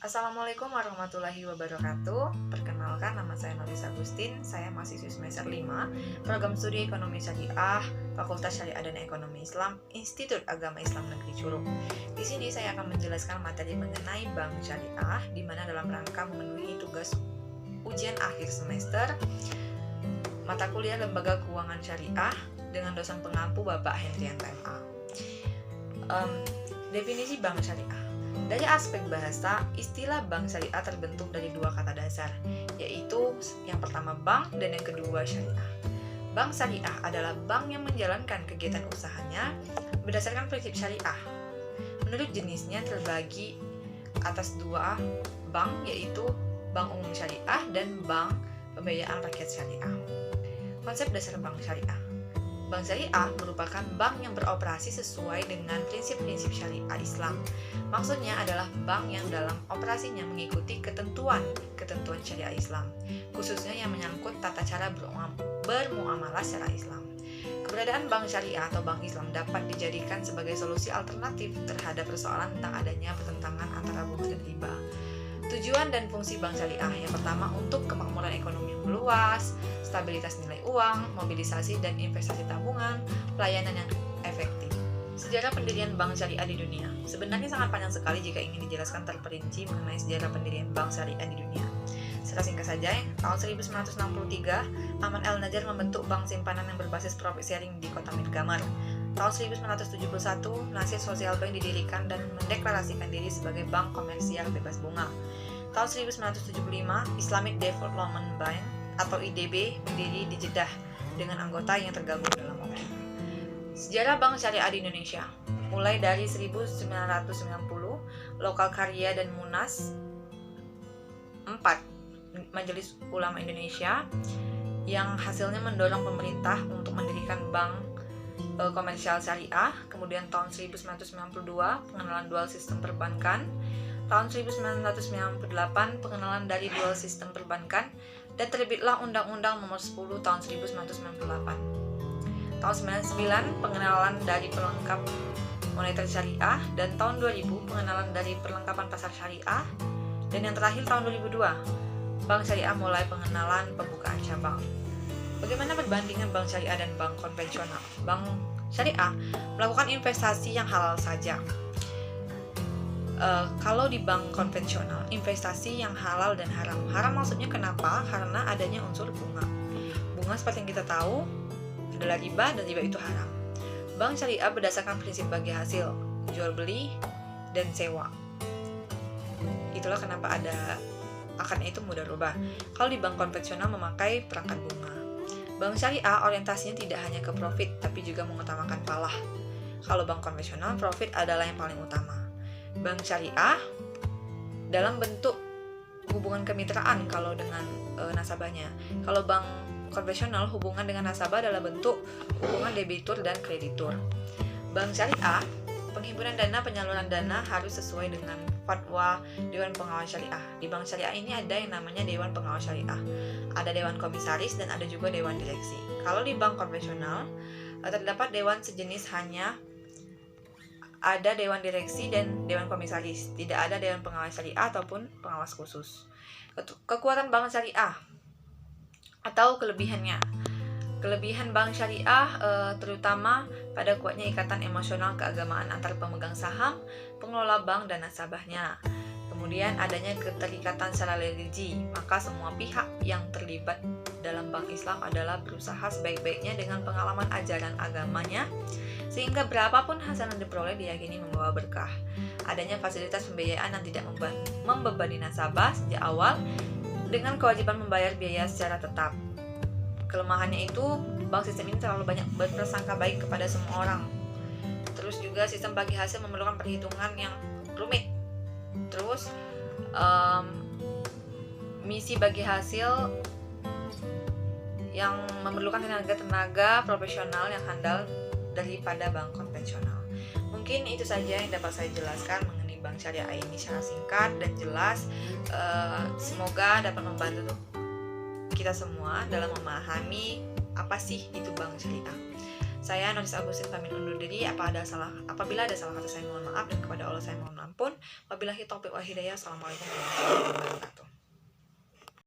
Assalamualaikum warahmatullahi wabarakatuh. Perkenalkan, nama saya Nolisa Agustin. Saya mahasiswi semester 5 Program Studi Ekonomi Syariah, Fakultas Syariah dan Ekonomi Islam, Institut Agama Islam Negeri Curug. Di sini saya akan menjelaskan materi mengenai bank syariah, di mana dalam rangka memenuhi tugas ujian akhir semester mata kuliah Lembaga Keuangan Syariah dengan dosen pengampu Bapak Hendrian TMA. Definisi bank syariah. Dari aspek bahasa, istilah bank syariah terbentuk dari dua kata dasar, yaitu yang pertama bank dan yang kedua syariah. Bank syariah adalah bank yang menjalankan kegiatan usahanya berdasarkan prinsip syariah. Menurut jenisnya terbagi atas dua bank, yaitu bank umum syariah dan bank pembiayaan rakyat syariah. Konsep dasar bank syariah. Bank syariah merupakan bank yang beroperasi sesuai dengan prinsip-prinsip syariah Islam. Maksudnya adalah bank yang dalam operasinya mengikuti ketentuan syariah Islam, khususnya yang menyangkut tata cara bermuamalah secara Islam. Keberadaan bank syariah atau bank Islam dapat dijadikan sebagai solusi alternatif terhadap persoalan tentang adanya pertentangan antara bunga dan riba. Tujuan dan fungsi bank syariah yang pertama untuk kemakmuran ekonomi yang meluas, stabilitas nilai uang, mobilisasi dan investasi tabungan, pelayanan yang efektif. Sejarah pendirian bank syariah di dunia. Sebenarnya sangat panjang sekali jika ingin dijelaskan terperinci mengenai sejarah pendirian bank syariah di dunia. Secara singkat saja, tahun 1963, Aman El-Najjar membentuk bank simpanan yang berbasis profit sharing di kota Mirgamar. Tahun 1971, Nasir Social Bank didirikan dan mendeklarasikan diri sebagai bank komersial bebas bunga. Tahun 1975, Islamic Development Bank atau IDB berdiri di Jeddah dengan anggota yang tergabung dalam OKI. Sejarah bank syariah di Indonesia. Mulai dari 1990, Lokal Karya dan Munas 4, Majelis Ulama Indonesia, yang hasilnya mendorong pemerintah untuk mendirikan bank komersial syariah. Kemudian tahun 1992 pengenalan dual sistem perbankan, tahun 1998 pengenalan dari dual sistem perbankan, dan terbitlah Undang-Undang Nomor 10 tahun 1998. Tahun 99 pengenalan dari pelengkap moneter syariah, dan tahun 2000 pengenalan dari perlengkapan pasar syariah, dan yang terakhir tahun 2002 bank syariah mulai pengenalan pembukaan cabang. Bagaimana perbandingan bank syariah dan bank konvensional? Bank syariah melakukan investasi yang halal saja. Kalau di bank konvensional, investasi yang halal dan haram. Haram maksudnya kenapa? Karena adanya unsur bunga. Bunga seperti yang kita tahu adalah riba, dan riba itu haram. Bank syariah berdasarkan prinsip bagi hasil, jual beli dan sewa. Itulah kenapa ada akarnya itu mudah rubah. Kalau di bank konvensional memakai perangkat bunga. Bank syariah orientasinya tidak hanya ke profit, tapi juga mengutamakan falah. Kalau bank konvensional, profit adalah yang paling utama. Bank syariah dalam bentuk hubungan kemitraan kalau dengan nasabahnya. Kalau bank konvensional, hubungan dengan nasabah adalah bentuk hubungan debitur dan kreditur. Bank syariah, penghimpunan dana, penyaluran dana harus sesuai dengan fatwa Dewan Pengawas Syariah. Di bank syariah ini ada yang namanya Dewan Pengawas Syariah. Ada Dewan Komisaris dan ada juga Dewan Direksi. Kalau di bank konvensional, terdapat dewan sejenis, hanya ada Dewan Direksi dan Dewan Komisaris. Tidak ada Dewan Pengawas Syariah ataupun pengawas khusus. Kekuatan bank syariah atau kelebihannya. Kelebihan bank syariah terutama pada kuatnya ikatan emosional keagamaan antar pemegang saham, pengelola bank dan nasabahnya. Kemudian adanya keterikatan secara religi, maka semua pihak yang terlibat dalam bank Islam adalah berusaha sebaik-baiknya dengan pengalaman ajaran agamanya, sehingga berapapun hasil yang diperoleh diyakini membawa berkah. Adanya fasilitas pembiayaan yang tidak membebani nasabah sejak awal dengan kewajiban membayar biaya secara tetap. Kelemahannya itu, bank sistem ini terlalu banyak berprasangka baik kepada semua orang. Terus juga sistem bagi hasil memerlukan perhitungan yang rumit. Terus misi bagi hasil yang memerlukan tenaga profesional yang handal daripada bank konvensional. Mungkin itu saja yang dapat saya jelaskan mengenai bank syariah ini secara singkat dan jelas. Semoga dapat membantu kita semua dalam memahami apa sih itu bank syariah. Saya Noris Agustin pamit undur diri. Apabila ada salah kata saya mohon maaf, dan kepada Allah saya mohon ampun. Wabillahi taufiq wal hidayah. Assalamualaikum warahmatullahi wabarakatuh.